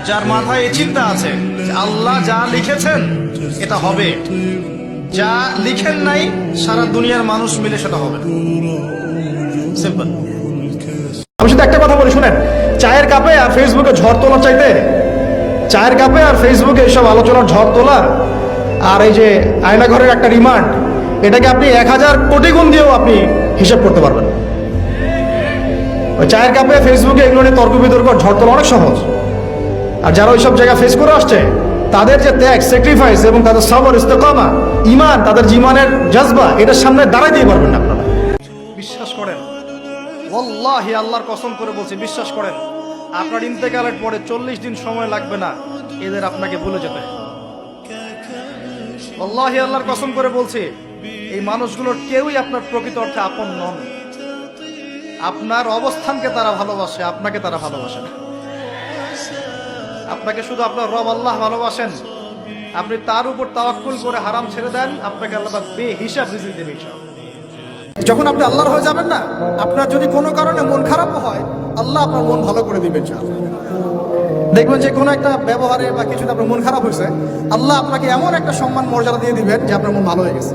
যার মাথায় এই চিন্তা আছে যে আল্লাহ যা লিখেছেন এটা হবে, যা লিখেন নাই সারা দুনিয়ার মানুষ মিলে সেটা হবে। সিম্পল। আমি শুধু একটা কথা বলি, শুনেন, চায়ের কাপে আর ফেসবুকে ঝড় তোলার চাইতে, চায়ের কাপে আর ফেসবুকে এইসব আলোচনার ঝড় তোলা আর এই যে আয়নাঘরের একটা রিমান্ড, এটাকে আপনি 1000 কোটি গুণ দিয়েও আপনি হিসাব করতে পারবেন। ওই চায়ের কাপে ফেসবুকে এগুলো নিয়ে তর্ক বিতর্ক ঝড় তোলা অনেক সহজ। আর যারা ওইসব জায়গা ফেস করে আসছে, তাদের যে ত্যাগ, স্যাক্রিফাইস এবং তাদের সবর, ইস্তেকামা, ঈমান, তাদের জীবনের জজবা, এটার সামনে দাঁড়াই দিয়ে পারবেন না আপনারা। বিশ্বাস করেন, ওয়াল্লাহি আল্লাহর কসম করে বলছি, বিশ্বাস করেন, আপনার ইন্তেকালের পরে 40 দিন সময় লাগবে না এদের আপনাকে ভুলে যেতে। ওয়াল্লাহি আল্লাহর কসম করে বলছি, এই মানুষগুলোর কেউই আপনার প্রকৃত অর্থে আপন নন। আপনার অবস্থানকে তারা ভালোবাসে, আপনাকে তারা ভালোবাসে না। আপনাকে শুধু আপনার রব আল্লাহ ভালোবাসেন। আপনি তার উপর তাওয়াক্কুল করে হারাম ছেড়ে দেন, আপনাকে আল্লাহ বেহিসাব রিজিক দেবে ইনশাআল্লাহ। যখন আপনি আল্লাহর হয়ে যাবেন না, আপনার যদি কোনো কারণে মন খারাপও হয়, আল্লাহ আপনার মন ভালো করে দিবেন ইনশাআল্লাহ। দেখবেন যে কোনো একটা ব্যবহারে বা কিছুতে আপনার মন খারাপ হয়েছে, আল্লাহ আপনাকে এমন একটা সম্মান মর্যাদা দিয়ে দিবেন যে আপনার মন ভালো হয়ে গেছে,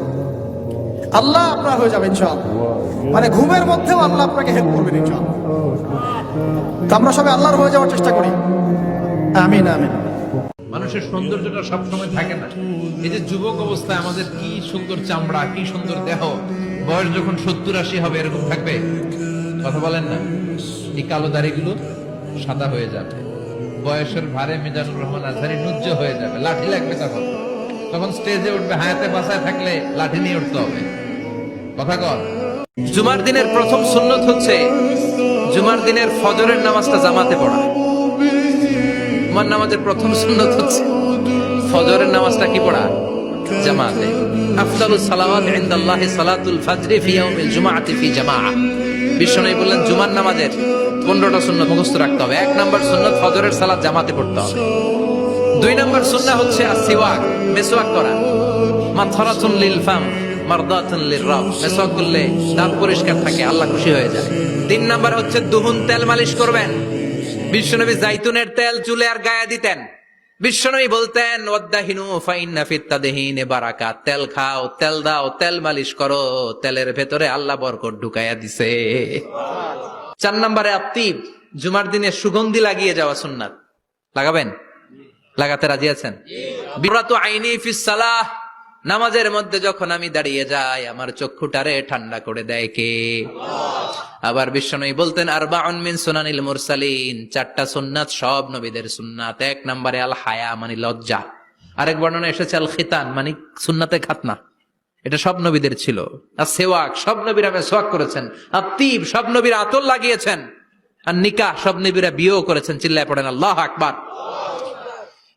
আল্লাহ আপনার হয়ে যাবে ইনশাআল্লাহ। মানে ঘুমের মধ্যেও আল্লাহ আপনাকে হেল্প করবেন ইনশাআল্লাহ। তো আমরা সবাই আল্লাহর হয়ে যাওয়ার চেষ্টা করি। আমিন আমিন। মানুষের সৌন্দর্যটা সবসময় থাকে না। এই যে যুবক অবস্থায় আমাদের কি সুন্দর চামড়া, কি সুন্দর দেহ, বয়স যখন 70-80 হবে এরকম থাকবে? কথা বলেন না। এই কালো দাড়িগুলো সাদা হয়ে যাবে, বয়সের ভারে মিজানুর রহমান আজহারি নুজ্জ হয়ে যাবে, লাঠি লাগবে তখন। তখন স্টেজে উঠবে, হায়াতে বাসায় থাকলে লাঠি নিয়ে উঠতে হবে। কথা কর। জুমার দিনের প্রথম সুন্নত হচ্ছে জুমার দিনের ফজরের নামাজটা জামাতে পড়া। জুমার নামাজের প্রথম সুন্নত হচ্ছে ফজরের নামাজটা কি পড়া? জামাতে। আফদালুস সালাওয়াত ইনদাল্লাহি সালাতুল ফাজরি ফি ইয়াউমিল জুমআতি ফি জামাআহ। বিশ্বনবী বললেন জুমার নামাজের 15টা সুন্নত মুখস্থ রাখতে হবে। 1 নাম্বার সুন্নত ফজরের সালাত জামাতে পড়তে হবে। 2 নাম্বার সুন্নাহ হচ্ছে আসওয়াক, মেসওয়াক করা। মাতহারাতুন লিল ফাম মারদাতুন লির-রাব। মেসওয়াক করলে দাঁত পরিষ্কার থাকে, আল্লাহ খুশি হয়ে যায়। 3 নাম্বার হচ্ছে দুহুন, তেল মালিশ করবেন। বিশ্বনবী জাইতুনের তেল চুলে আর গায়ে দিতেন। বিশ্বনবী বলতেন ওয়াদাহিনু ফাইন্না ফিত তাদহিনে বারাকাত। তেল খাও, তেল দাও, তেল মালিশ করো, তেলের ভেতরে আল্লাহ বরকত ঢুকাইয়া দিছে। 4 নম্বরে আত্তিব, জুমার দিনে সুগন্ধি লাগিয়ে যাওয়া সুন্নাত। লাগাবেন? লাগাতে রাজি আছেন? বিরাতু আইনি ফিস সালাহ। নামাজের মধ্যে যখন আমি দাঁড়িয়ে যাই, আমার চক্ষুটারে ঠান্ডা করে দেয় কে? আবার বিশ্বনবী বলতেন আরবাউন মিন সুনানিল মুরসালিন। 4টা সুন্নাত সব নবীদের সুন্নাত। 1 নম্বরে আল হায়া, মানে লজ্জা। আরেক বর্ণনা এসেছে আল খিতান, মানে সুন্নাতে খাতনা। এটা সব নবীদের ছিল। আর সেওয়াক, সব নবীরা মেসওয়াক করেছেন। আত্তিব, সব নবীরা আতর লাগিয়েছেন। আর নিকাহ, সব নবীরা বিয়েও করেছেন। চিল্লায় পড়েন আল্লাহু আকবার।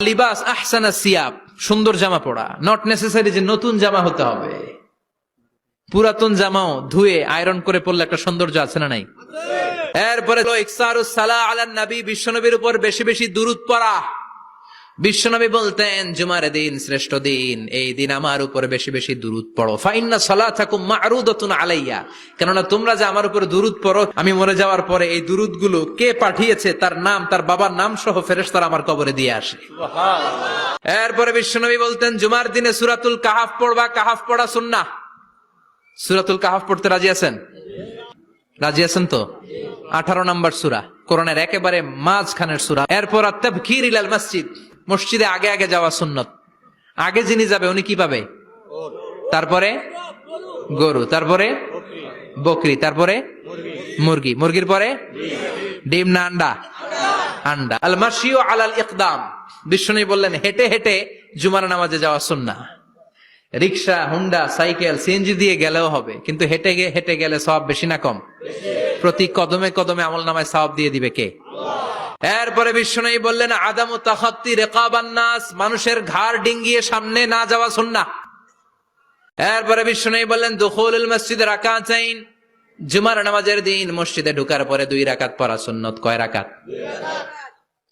লিবাস আহসানা সিয়াব, সুন্দর জামা পড়া। নট নেসেসারি যে নতুন জামা হতে হবে। পুরাতন জামাও ধুয়ে আয়রন করে পড়লে একটা সৌন্দর্য আছে না নাই? এরপরে ইকসারুস সালাহ আলান নবী, বিশ্বনবীর উপর বেশি বেশি দুরূদ পড়া। বিশ্বনবী বলতেন জুমার দিন শ্রেষ্ঠ দিন, এই দিন আমার উপর বেশি বেশি দুরূদ পড়ো। ফাইন্না সালাতাকুম মা'রুদাতুন আলাইয়া। কেননা তোমরা যে আমার উপর দুরূদ পড়ো, আমি মরে যাওয়ার পরে এই দুরূদগুলো কে পাঠিয়েছে তার নাম, তার বাবার নাম সহ ফেরেশতারা আমার কবরে দিয়ে আসে। সুবহানাল্লাহ। এরপরে বিশ্বনবী বলতেন জুমার দিনে সূরাতুল কাহাফ পড়বা। কাহাফ পড়া সুন্নাহ। সূরাতুল কাহাফ পড়তে রাজি আছেন? রাজি আছেন তো? 18 নম্বর সূরা, কোরআনের একেবারে মাঝখানের সূরা। এরপর আত-তাবকির ইলাল মসজিদ, মসজিদে আগে আগে যাওয়া সুন্নত। আগে যিনি যাবে উনি কি পাবে? তারপরে গরু, তারপরে বকরি, তারপরে মুরগি, মুরগির পরে ডিম না আন্ডা? আন্ডা। আল মাশিউ আলাল ইকদাম। বিশ্বনবী বললেন হেঁটে হেঁটে জুমার নামাজে যাওয়া সুন্নাহ। রিকশা, হুন্ডা, সাইকেল, সিএনজি দিয়ে গেলেও হবে, কিন্তু হেঁটে গেলে সওয়াব বেশি না কম? প্রতি কদমে কদমে আমলনামায় সওয়াব দিয়ে দিবে কে? এরপরে বিশ্বনবী বললেন আদামু তাখাত্তি রিকাবান নাস, মানুষের ঘাড় ডিঙ্গিয়ে সামনে না যাওয়া সুন্নাহ। এরপরে বিশ্বনবী বললেন দুখুলুল মসজিদে রাকাতাইন, জুমার নামাজের দিন মসজিদে ঢোকার পরে 2 রাকাত পড়া সুন্নত। কয় রাকাত? 2 রাকাত।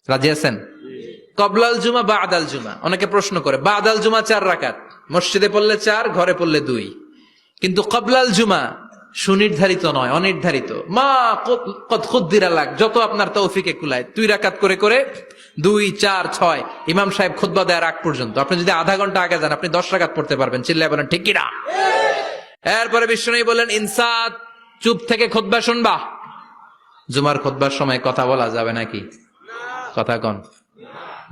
রাজি আছেন? কবলাল জুমা বাদাল জুমা। অনেকে প্রশ্ন করে বাদাল জুমা 4 রাকাত, মসজিদে পড়লে 4, ঘরে পড়লে 2, কিন্তু কবলাল জুমা সুনির্ধারিত নয়, অনির্ধারিত। মা কত খুদ্দিরা লাগ, যত আপনার তৌফিকে কুলায় 2 রাকাত করে করে 2, 4, 6 ইমাম সাহেব খুতবা দেওয়ার আগ পর্যন্ত। আপনি যদি আধা ঘন্টা আগে যান আপনি 10 রাকাত পড়তে পারবেন। চিল্লায় বলেন ঠিক কিনা? এরপরে বিশ্বনবী বললেন ইনসাত, চুপ থেকে খুতবা শুনবা। জুমার খুতবার সময় কথা বলা যাবে নাকি? কথা কন।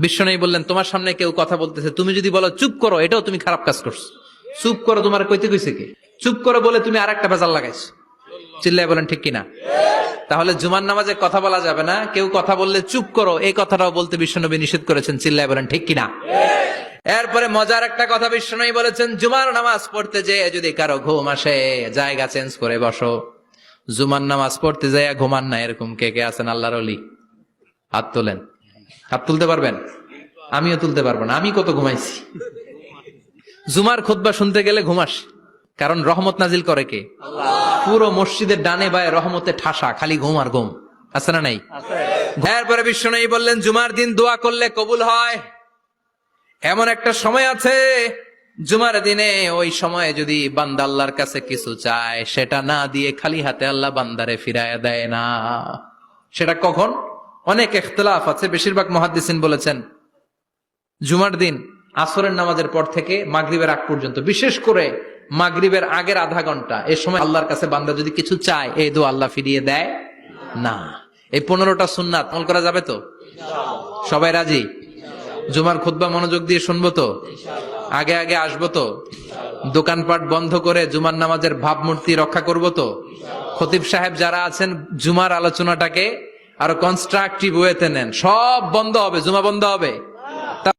বিশ্বনবী বললেন তোমার সামনে কেউ কথা বলতেছে, তুমি যদি বলো চুপ করো, এটাও তুমি খারাপ কাজ করছো। চুপ করো তোমার কইতে কইছে কে? চুপ করো বলে তুমি আরেকটা ভেজাল লাগাইছো। চিল্লায় বলেন ঠিক কিনা? তাহলে জুমার নামাজে কথা বলা যাবে না, কেউ কথা বললে চুপ করো এই কথাটাও বলতে বিশ্বনবী নিষেধ করেছেন। চিল্লায় বলেন ঠিক কিনা? এরপরে মজার একটা কথা বিশ্বনবী বলেছেন, জুমার নামাজ পড়তে যেয়ে যদি কারো ঘুম আসে জায়গা চেঞ্জ করে বসো। জুমার নামাজ পড়তে যায় ঘুমান না, এরকম কে কে আছেন আল্লাহর ওলি? হাত তোলেন। হাত তুলতে পারবেন? আমিও তুলতে পারবো না, আমি কত ঘুমাইছি। জুমার খুতবা শুনতে গেলে ঘুমাস, কারণ রহমত নাজিল করে কে? পুরো মসজিদের ডানে বায়ে রহমতে ঠাসা, খালি ঘুম আর ঘুম। আছে না নাই? এরপরে বিশ্বনবী বললেন জুমার দিন দোয়া করলে কবুল হয়। এমন একটা সময় আছে জুমার দিনে, ওই সময়ে যদি বান্দা আল্লাহর কাছে কিছু চায় সেটা না দিয়ে খালি হাতে আল্লাহ বান্দারে ফিরায় দেয় না। সেটা কখন? অনেক ইখতিলাফ আছে, বেশিরভাগ মুহাদ্দিসিন বলেছেন জুমার দিন আসরের নামাজের পর থেকে মাগরিবের আগ পর্যন্ত, বিশেষ করে মাগরিবের আগের আধা ঘন্টা, এই সময় আল্লাহর কাছে বান্দা যদি কিছু চায় এই দোয়া আল্লাহ ফিরিয়ে দেয় না। এই 15টা সুন্নাত আমল করা যাবে তো? সবাই রাজি? জুমার খুতবা মনোযোগ দিয়ে শুনবো তো? আগে আগে আসবো তো? দোকানপাট বন্ধ করে জুমার নামাজের ভাবমূর্তি রক্ষা করবো তো? খতিব সাহেব যারা আছেন জুমার আলোচনাটাকে আরো কনস্ট্রাকটিভ ওয়েতে নেন। সব বন্ধ হবে, জুমা বন্ধ হবে।